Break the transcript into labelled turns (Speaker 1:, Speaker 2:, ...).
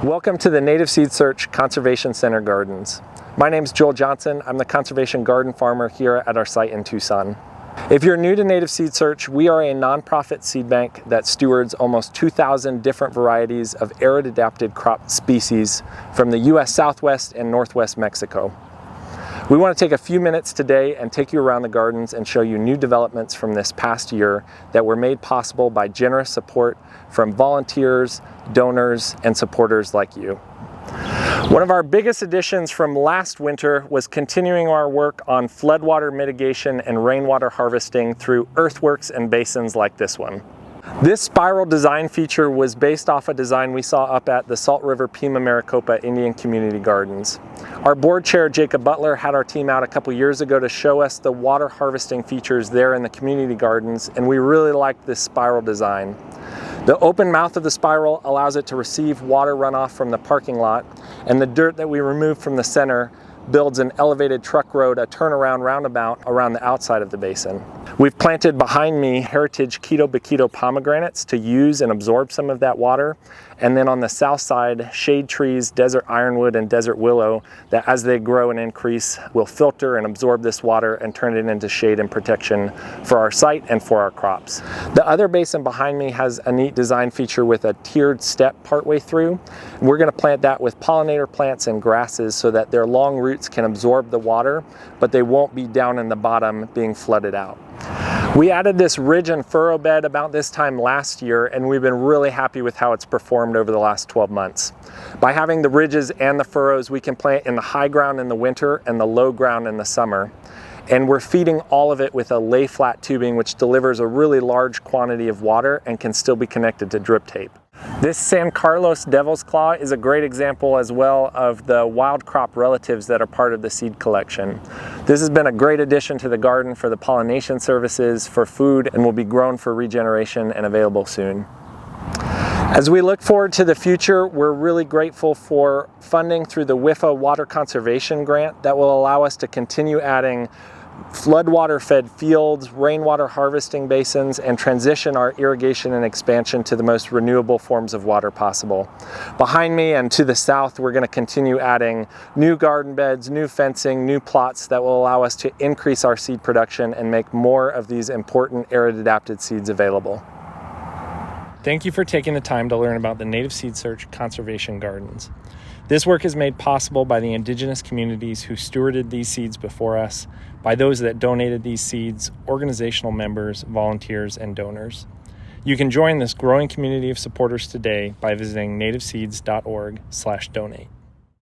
Speaker 1: Welcome to the Native Seed Search Conservation Center Gardens. My name is Joel Johnson. I'm the conservation garden farmer here at our site in Tucson. If you're new to Native Seed Search, we are a nonprofit seed bank that stewards almost 2,000 different varieties of arid-adapted crop species from the U.S. Southwest and Northwest Mexico. We want to take a few minutes today and take you around the gardens and show you new developments from this past year that were made possible by generous support from volunteers, donors, and supporters like you. One of our biggest additions from last winter was continuing our work on floodwater mitigation and rainwater harvesting through earthworks and basins like this one. This spiral design feature was based off a design we saw up at the Salt River Pima Maricopa Indian Community Gardens. Our board chair, Jacob Butler, had our team out a couple years ago to show us the water harvesting features there in the community gardens, and we really liked this spiral design. The open mouth of the spiral allows it to receive water runoff from the parking lot, and the dirt that we remove from the center builds an elevated truck road, a turnaround roundabout around the outside of the basin. We've planted behind me heritage Quito Baquito pomegranates to use and absorb some of that water. And then on the south side, shade trees, desert ironwood and desert willow that as they grow and increase will filter and absorb this water and turn it into shade and protection for our site and for our crops. The other basin behind me has a neat design feature with a tiered step partway through. We're going to plant that with pollinator plants and grasses so that their long roots can absorb the water, but they won't be down in the bottom being flooded out. We added this ridge and furrow bed about this time last year, and we've been really happy with how it's performed over the last 12 months. By having the ridges and the furrows, we can plant in the high ground in the winter and the low ground in the summer. And we're feeding all of it with a lay flat tubing, which delivers a really large quantity of water and can still be connected to drip tape. This San Carlos Devil's Claw is a great example as well of the wild crop relatives that are part of the seed collection. This has been a great addition to the garden for the pollination services, for food, and will be grown for regeneration and available soon. As we look forward to the future, we're really grateful for funding through the WIFA Water Conservation Grant that will allow us to continue adding floodwater fed fields, rainwater harvesting basins, and transition our irrigation and expansion to the most renewable forms of water possible. Behind me and to the south, we're going to continue adding new garden beds, new fencing, new plots that will allow us to increase our seed production and make more of these important arid adapted seeds available. Thank you for taking the time to learn about the Native Seed Search Conservation Gardens. This work is made possible by the indigenous communities who stewarded these seeds before us, by those that donated these seeds, organizational members, volunteers, and donors. You can join this growing community of supporters today by visiting nativeseeds.org/donate.